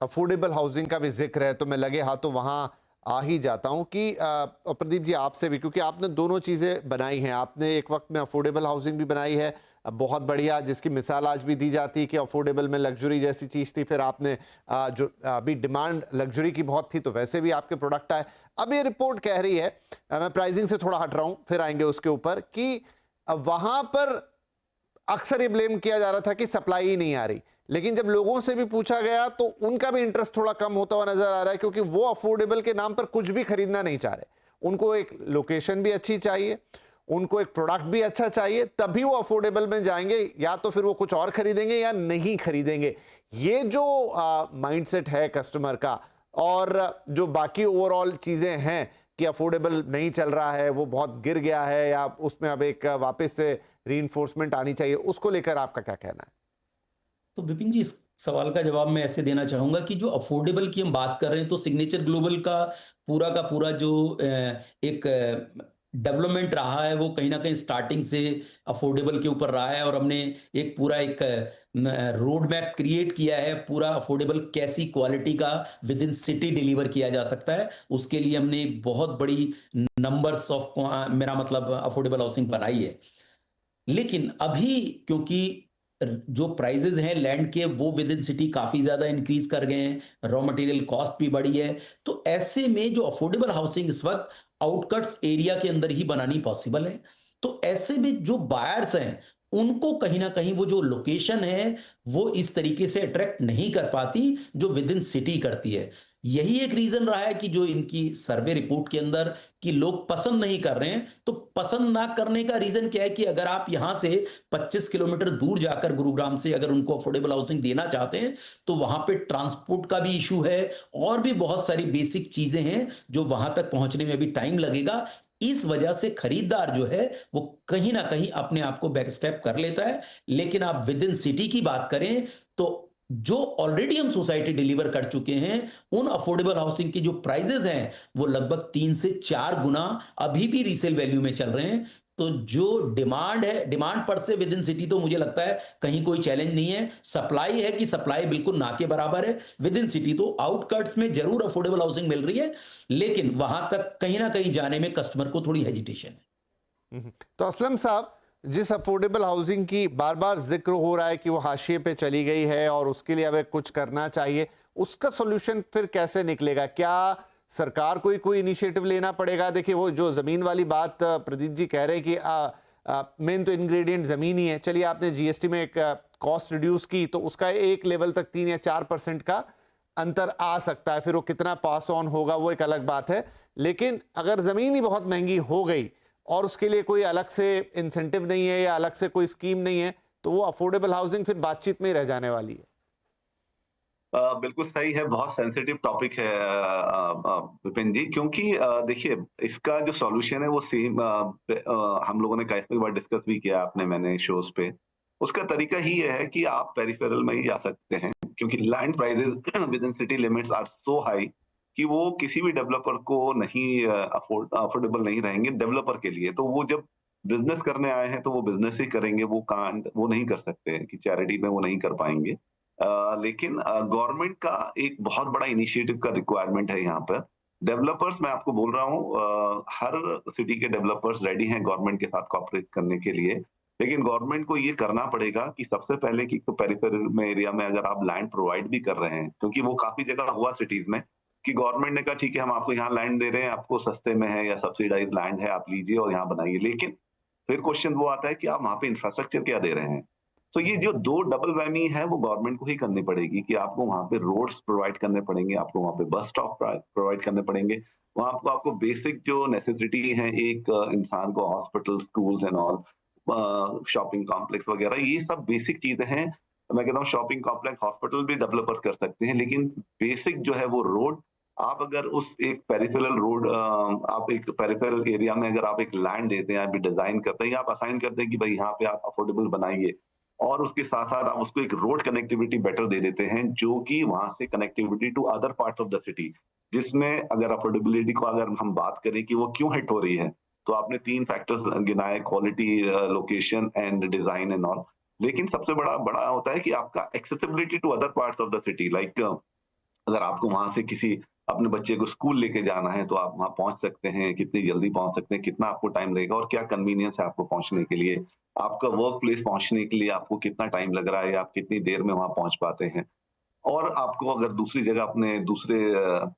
Affordable housing का भी जिक्र है तो मैं लगे हाथों वहाँ आ ही जाता हूँ कि प्रदीप जी आपसे भी, क्योंकि आपने दोनों चीज़ें बनाई हैं। आपने एक वक्त में अफोर्डेबल हाउसिंग भी बनाई है, बहुत बढ़िया, जिसकी मिसाल आज भी दी जाती है कि अफोर्डेबल में लग्जरी जैसी चीज़ थी। फिर आपने जो अभी डिमांड लग्जरी की बहुत थी तो वैसे भी आपके प्रोडक्ट आए। अब ये रिपोर्ट कह रही है, मैं प्राइसिंग से थोड़ा हट रहा हूँ, फिर आएंगे उसके ऊपर, कि वहाँ पर अक्सर ये ब्लेम किया जा रहा था कि सप्लाई ही नहीं आ रही, लेकिन जब लोगों से भी पूछा गया तो उनका भी इंटरेस्ट थोड़ा कम होता हुआ नजर आ रहा है, क्योंकि वो अफोर्डेबल के नाम पर कुछ भी खरीदना नहीं चाह रहे। उनको एक लोकेशन भी अच्छी चाहिए, उनको एक प्रोडक्ट भी अच्छा चाहिए, तभी वो अफोर्डेबल में जाएंगे, या तो फिर वो कुछ और खरीदेंगे या नहीं खरीदेंगे। ये जो माइंडसेट है कस्टमर का, और जो बाकी ओवरऑल चीजें हैं कि अफोर्डेबल नहीं चल रहा है, वो बहुत गिर गया है, या उसमें अब एक वापस से रीइंफोर्समेंट आनी चाहिए, उसको लेकर आपका क्या कहना है? तो विपिन जी, इस सवाल का जवाब मैं ऐसे देना चाहूंगा कि जो अफोर्डेबल की हम बात कर रहे हैं, तो सिग्नेचर ग्लोबल का पूरा जो एक डेवलपमेंट रहा है, वो कहीं ना कहीं स्टार्टिंग से अफोर्डेबल के ऊपर रहा है। और हमने एक पूरा एक रोड मैप क्रिएट किया है, पूरा अफोर्डेबल कैसी क्वालिटी का विद इन सिटी डिलीवर किया जा सकता है। उसके लिए हमने एक बहुत बड़ी नंबर्स ऑफ, मेरा मतलब अफोर्डेबल हाउसिंग बनाई है। लेकिन अभी क्योंकि जो प्राइजेज हैं लैंड के, वो विद इन सिटी काफी ज्यादा इंक्रीज कर गए हैं, रॉ मटेरियल कॉस्ट भी बढ़ी है, तो ऐसे में जो अफोर्डेबल हाउसिंग इस वक्त आउटकट्स एरिया के अंदर ही बनानी पॉसिबल है। तो ऐसे में जो बायर्स हैं, उनको कहीं ना कहीं वो जो लोकेशन है वो इस तरीके से अट्रैक्ट नहीं कर पाती जो विद इन सिटी करती है। यही एक रीजन रहा है कि जो इनकी सर्वे रिपोर्ट के अंदर कि लोग पसंद नहीं कर रहे हैं। तो पसंद ना करने का रीजन क्या है कि अगर आप यहां से 25 किलोमीटर दूर जाकर गुरुग्राम से अगर उनको अफोर्डेबल हाउसिंग देना चाहते हैं, तो वहां पे ट्रांसपोर्ट का भी इशू है, और भी बहुत सारी बेसिक चीजें हैं जो वहां तक पहुंचने में भी टाइम लगेगा। इस वजह से खरीदार जो है वो कहीं ना कहीं अपने आप को बैक स्टेप कर लेता है। लेकिन आप विद इन सिटी की बात करें, तो जो ऑलरेडी हम सोसाइटी डिलीवर कर चुके हैं, उन अफोर्डेबल हाउसिंग की जो प्राइजेस हैं वो लगभग 3 से 4 गुना अभी भी रीसेल वैल्यू में चल रहे हैं। तो जो डिमांड है, डिमांड पर से विद इन सिटी, तो मुझे लगता है कहीं कोई चैलेंज नहीं है। सप्लाई है कि सप्लाई बिल्कुल ना के बराबर है विद इन सिटी। तो आउटकट्स में जरूर अफोर्डेबल हाउसिंग मिल रही है, लेकिन वहां तक कहीं ना कहीं जाने में कस्टमर को थोड़ी हेजिटेशन है। तो असलम साहब, जिस अफोर्डेबल हाउसिंग की बार बार जिक्र हो रहा है कि वो हाशिए पे चली गई है और उसके लिए अब कुछ करना चाहिए, उसका सॉल्यूशन फिर कैसे निकलेगा? क्या सरकार कोई कोई इनिशिएटिव लेना पड़ेगा? देखिए, वो जो जमीन वाली बात प्रदीप जी कह रहे हैं कि मेन तो इंग्रेडिएंट जमीन ही है। चलिए, आपने जीएसटी में एक कॉस्ट रिड्यूस की तो उसका एक लेवल तक 3 या 4% का अंतर आ सकता है, फिर वो कितना पास ऑन होगा वो एक अलग बात है। लेकिन अगर जमीन ही बहुत महंगी हो गई और उसके लिए कोई अलग से इंसेंटिव नहीं है या अलग से कोई स्कीम नहीं है, तो वो अफोर्डेबल हाउसिंग फिर बातचीत में ही रह जाने वाली है। बिल्कुल सही है, बहुत सेंसिटिव टॉपिक है विपिन जी, क्योंकि देखिए, इसका जो सॉल्यूशन है वो सेम हम लोगों ने काफी बार डिस्कस भी किया, आपने मैंने शोज पे। उसका तरीका ही ये है कि आप पेरिफेरल में ही जा सकते हैं, क्योंकि land prices within city limits are so high कि वो किसी भी डेवलपर को नहीं अफोर्डेबल नहीं रहेंगे डेवलपर के लिए। तो वो जब बिजनेस करने आए हैं तो वो बिजनेस ही करेंगे, वो नहीं कर सकते कि चैरिटी में वो नहीं कर पाएंगे। लेकिन गवर्नमेंट का एक बहुत बड़ा इनिशिएटिव का रिक्वायरमेंट है यहाँ पर। डेवलपर्स, मैं आपको बोल रहा हूँ, हर सिटी के डेवलपर्स रेडी हैं गवर्नमेंट के साथ कोऑपरेट करने के लिए। लेकिन गवर्नमेंट को ये करना पड़ेगा कि सबसे पहले कि तो पेरिफेरल में एरिया में अगर आप लैंड प्रोवाइड भी कर रहे हैं, क्योंकि वो काफी जगह हुआ सिटीज में कि गवर्नमेंट ने कहा ठीक है, हम आपको यहाँ लैंड दे रहे हैं, आपको सस्ते में है या सब्सिडाइज लैंड है, आप लीजिए और यहाँ बनाइए। लेकिन फिर क्वेश्चन वो आता है कि आप वहाँ पे इंफ्रास्ट्रक्चर क्या दे रहे हैं? तो ये जो 2 डबल वैमी है वो गवर्नमेंट को ही करनी पड़ेगी कि आपको वहाँ पे रोड्स प्रोवाइड करने पड़ेंगे, आपको वहाँ पे बस स्टॉप प्रोवाइड करने पड़ेंगे। वहाँ आपको बेसिक जो नेसेसिटी है एक इंसान को, hospital, schools and all, shopping complex वगैरह, ये सब बेसिक चीजें हैं। मैं कहता हूँ शॉपिंग कॉम्प्लेक्स, हॉस्पिटल भी डेवलपर्स कर सकते हैं, लेकिन बेसिक जो है वो रोड। आप अगर उस एक पेरिफेरल रोड, आप एक पेरिफेरल एरिया में अगर आप एक लैंड देते हैं, आप डिजाइन करते हैं या आप असाइन करते हैं कि भाई यहाँ पे आप अफोर्डेबल बनाइए, और उसके साथ-साथ आप उसको एक रोड कनेक्टिविटी बेटर दे देते हैं, जो कि वहाँ से connectivity to other parts of the city, जिसमें अगर अफोर्डेबिलिटी को अगर हम बात करें कि वो क्यों हिट हो रही है, तो आपने 3 फैक्टर्स गिनाए, quality, location and design and all. लेकिन सबसे बड़ा बड़ा होता है कि आपका accessibility to other parts of the city, like अगर आपको वहां से किसी अपने बच्चे को स्कूल लेके जाना है तो आप वहां पहुंच सकते हैं, कितनी जल्दी पहुंच सकते हैं, कितना आपको टाइम लगेगा और क्या कन्वीनियंस है आपको पहुंचने के लिए, आपका वर्क प्लेस पहुंचने के लिए आपको कितना टाइम लग रहा है, आप कितनी देर में वहां पहुंच पाते हैं। और आपको अगर दूसरी जगह अपने दूसरे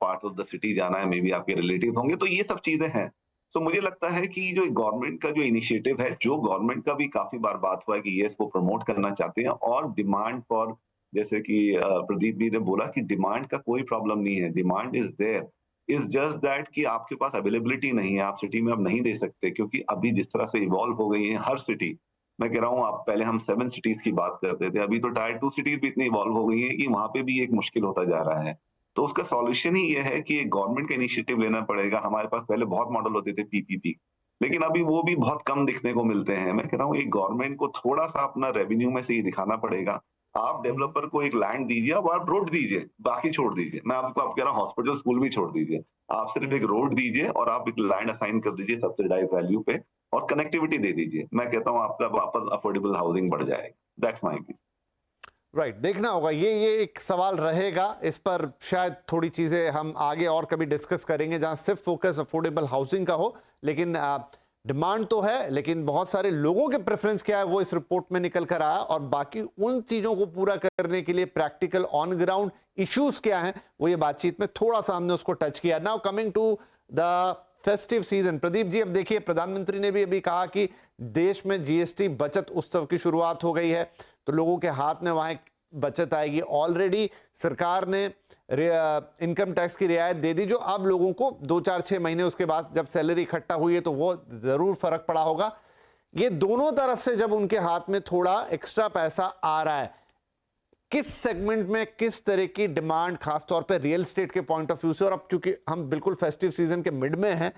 पार्ट ऑफ द सिटी जाना है, मे बी आपके रिलेटिव होंगे, तो ये सब चीजें हैं। सो मुझे लगता है कि जो गवर्नमेंट का जो इनिशिएटिव है, जो गवर्नमेंट का भी काफी बार बात हुआ है कि येस वो प्रमोट करना चाहते हैं और डिमांड फॉर, जैसे कि प्रदीप जी ने बोला कि डिमांड का कोई प्रॉब्लम नहीं है, demand is there, is just that कि आपके पास अवेलेबिलिटी नहीं है, आप सिटी में अब नहीं दे सकते, क्योंकि अभी जिस तरह से इवॉल्व हो गई है हर सिटी, मैं कह रहा हूँ आप, पहले हम 7 सिटीज की बात करते थे, अभी तो टायर 2 सिटीज भी इतनी इवॉल्व हो गई हैं कि वहाँ पे भी एक मुश्किल होता जा रहा है। तो उसका सॉल्यूशन ही ये है कि गवर्नमेंट का इनिशिएटिव लेना पड़ेगा। हमारे पास पहले बहुत मॉडल होते थे पीपीपी, लेकिन अभी वो भी बहुत कम दिखने को मिलते हैं। मैं कह रहा हूँ एक गवर्नमेंट को थोड़ा-सा अपना रेवेन्यू में से ये दिखाना पड़ेगा। आप डेवलपर को एक लैंड दीजिए, अब आप रोड दीजिए, बाकी छोड़ दीजिए। मैं आपको कह रहा हूँ हॉस्पिटल, स्कूल भी छोड़ दीजिए। आप सिर्फ एक रोड दीजिए और आप एक लैंड असाइन कर दीजिए सब्सिडाइज्ड वैल्यू पे और कनेक्टिविटी दे दीजिए। मैं कहता हूँ आपका वापस अफोर्डेबल हाउसिंग बढ़ जाएगी। That's my view. राइट, देखना होगा, ये एक सवाल रहेगा। इस पर शायद थोड़ी चीज़ें हम आगे और कभी डिस्कस करेंगे, जहां सिर्फ फोकस अफोर्डेबल हाउसिंग का हो। लेकिन डिमांड तो है, लेकिन बहुत सारे लोगों के प्रेफरेंस क्या है वो इस रिपोर्ट में निकल कर आया, और बाकी उन चीज़ों को पूरा करने के लिए प्रैक्टिकल ऑन ग्राउंड इश्यूज क्या हैं वो ये बातचीत में थोड़ा सा हमने उसको टच किया। Now coming to the festive season, Pradeep ji, अब देखिए प्रधानमंत्री ने भी अभी कहा कि देश में जीएसटी बचत उत्सव की शुरुआत हो गई है, तो लोगों के हाथ में वहां एक बचत आएगी। ऑलरेडी सरकार ने इनकम टैक्स की रियायत दे दी, जो अब लोगों को 2-4-6 महीने उसके बाद जब सैलरी इकट्ठा हुई है तो वो जरूर फर्क पड़ा होगा। ये दोनों तरफ से जब उनके हाथ में थोड़ा एक्स्ट्रा पैसा आ रहा है, किस सेगमेंट में किस तरह की डिमांड खासतौर पे रियल एस्टेट के पॉइंट ऑफ व्यू से, और अब चूंकि हम बिल्कुल फेस्टिव सीजन के मिड में हैं,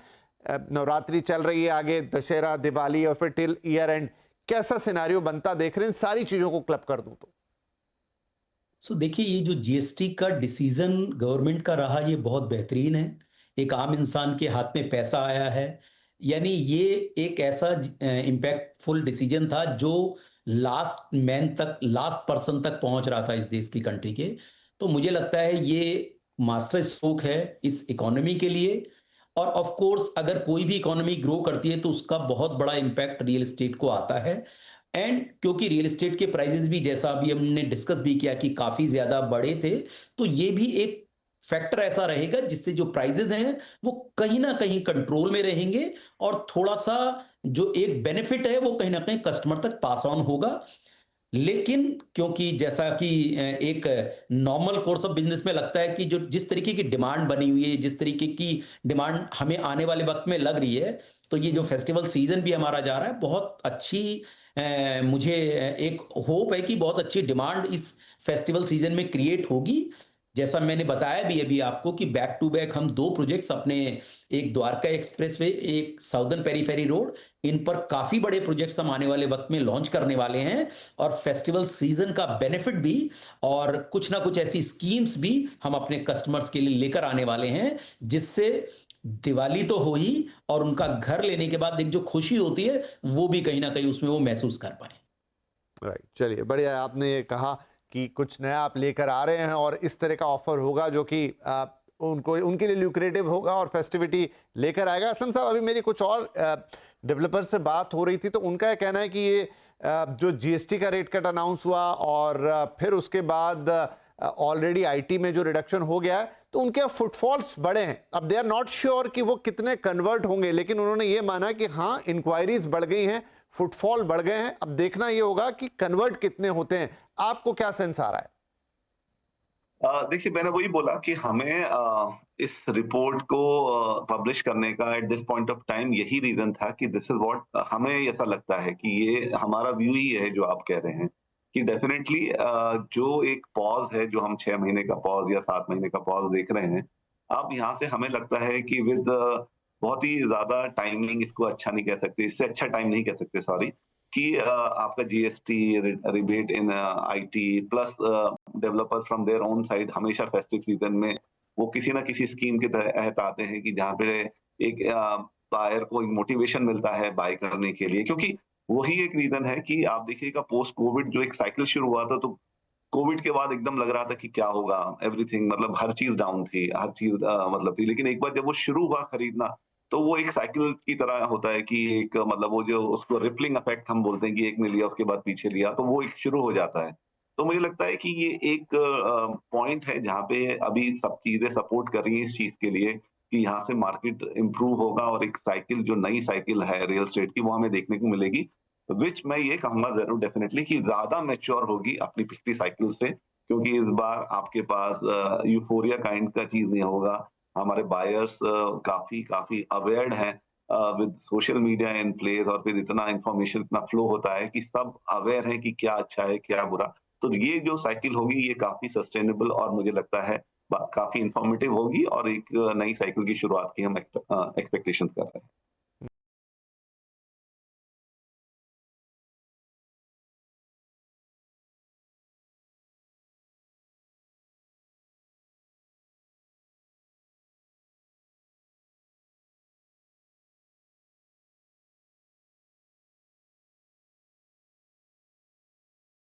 नवरात्रि चल रही है, आगे दशहरा, दिवाली और फिर टिल ईयर एंड, कैसा सिनारियो बनता देख रहे हैं? इन सारी चीजों को क्लब कर दूं तो देखिए, ये जो जीएसटी का डिसीजन गवर्नमेंट का रहा, ये बहुत बेहतरीन है। एक आम इंसान के हाथ में पैसा आया है, यानी ये एक ऐसा इम्पैक्टफुल डिसीजन था जो लास्ट मैन तक, लास्ट पर्सन तक पहुंच रहा था इस देश की कंट्री के। तो मुझे लगता है ये मास्टर स्ट्रोक है इस इकोनॉमी के लिए। और ऑफ कोर्स अगर कोई भी इकोनॉमी ग्रो करती है तो उसका बहुत बड़ा इम्पैक्ट रियल एस्टेट को आता है। एंड क्योंकि रियल एस्टेट के प्राइसेस भी, जैसा अभी हमने डिस्कस भी किया, कि काफी ज्यादा बड़े थे, तो ये भी एक फैक्टर ऐसा रहेगा जिससे जो प्राइसेस हैं वो कहीं ना कहीं कंट्रोल में रहेंगे, और थोड़ा सा जो एक बेनिफिट है वो कहीं ना कहीं कस्टमर तक पास ऑन होगा। लेकिन क्योंकि जैसा कि एक नॉर्मल कोर्स ऑफ बिजनेस में लगता है कि जो जिस तरीके की डिमांड बनी हुई है, जिस तरीके की डिमांड हमें आने वाले वक्त में लग रही है, तो ये जो फेस्टिवल सीजन भी हमारा जा रहा है, बहुत अच्छी मुझे एक होप है कि बहुत अच्छी डिमांड इस फेस्टिवल सीजन में क्रिएट होगी। जैसा मैंने बताया भी अभी आपको कि बैक टू बैक हम 2 प्रोजेक्ट्स अपने, एक द्वारका एक्सप्रेसवे, एक साउदर्न पेरीफेरी रोड, इन पर काफी बड़े प्रोजेक्ट्स हम आने वाले वक्त में लॉन्च करने वाले हैं। और फेस्टिवल सीजन का बेनिफिट भी और कुछ ना कुछ ऐसी स्कीम्स भी हम अपने कस्टमर्स के लिए लेकर आने वाले हैं, जिससे दिवाली तो हो ही, और उनका घर लेने के बाद एक जो खुशी होती है वो भी कहीं ना कहीं उसमें वो महसूस कर पाए। राइट, चलिए बढ़िया है। आपने ये कहा कि कुछ नया आप लेकर आ रहे हैं और इस तरह का ऑफर होगा जो कि उनको, उनके लिए ल्यूक्रेटिव होगा और फेस्टिविटी लेकर आएगा। असलम साहब, अभी मेरी कुछ और डेवलपर से बात हो रही थी, तो उनका कहना है कि ये जो जीएसटी का रेट कट अनाउंस हुआ और फिर उसके बाद ऑलरेडी आईटी में जो रिडक्शन हो गया है, तो उनके फुटफॉल्स बढ़े हैं। अब दे आर नॉट श्योर कि वो कितने कन्वर्ट होंगे, लेकिन उन्होंने ये माना कि हाँ, इंक्वायरीज बढ़ गई हैं, फुटफॉल बढ़ गए हैं। अब देखना ये होगा कि कन्वर्ट कितने होते हैं। आपको क्या सेंस आ रहा है? देखिए, मैंने वही बोला कि हमें इस रिपोर्ट को पब्लिश करने का at this point of time यही रीजन था कि दिस इज व्हाट हमें ऐसा लगता है कि ये हमारा व्यू ही है जो आप कह रहे हैं कि डेफिनेटली जो एक पॉज है, जो हम 6 महीने का पॉज या 7 महीने का पॉज देख रहे हैं, अब यहाँ से हमें लगता है कि विद बहुत ही ज्यादा टाइमिंग, इसको अच्छा नहीं कह सकते, इससे अच्छा टाइम नहीं कह सकते, सॉरी, कि आपका GST rebate in IT plus developers from their own side हमेशा फेस्टिव सीजन में वो किसी ना किसी स्कीम के तहत आते हैं कि जहाँ पे एक बायर को एक मोटिवेशन मिलता है बाय करने के लिए, क्योंकि वही एक रीजन है कि आप देखिएगा पोस्ट कोविड जो एक साइकिल शुरू हुआ था, तो कोविड के बाद एकदम लग रहा था कि क्या होगा, एवरीथिंग मतलब हर चीज डाउन थी, हर चीज मतलब थी। लेकिन एक बार जब वो शुरू हुआ खरीदना, तो वो एक साइकिल की तरह होता है कि एक मतलब वो जो उसको रिपलिंग इफेक्ट हम बोलते हैं कि एक ने लिया उसके बाद पीछे लिया, तो वो एक शुरू हो जाता है। तो मुझे लगता है कि ये एक पॉइंट है जहाँ पे अभी सब चीजें सपोर्ट कर रही हैं इस चीज के लिए कि यहाँ से मार्केट इम्प्रूव होगा और एक साइकिल जो नई साइकिल है रियल एस्टेट की वो हमें देखने को मिलेगी। विच मैं ये कहूँगा ज़रूर डेफिनिटली कि ज़्यादा मैच्योर होगी अपनी पिछली साइकिल से, क्योंकि इस बार आपके पास यूफोरिया काइंड का चीज़ नहीं होगा। हमारे बायर्स काफ़ी अवेयर्ड हैं with social media in place और फिर इतना इन्फॉर्मेशन इतना फ्लो होता है कि सब अवेयर हैं कि क्या अच्छा है, क्या बुरा। तो ये जो साइकिल होगी ये काफ़ी सस्टेनेबल और मुझे लगता है काफ़ी इन्फॉर्मेटिव होगी और एक नई साइकिल की शुरुआत की हम एक्सपेक्टेशंस कर रहे हैं।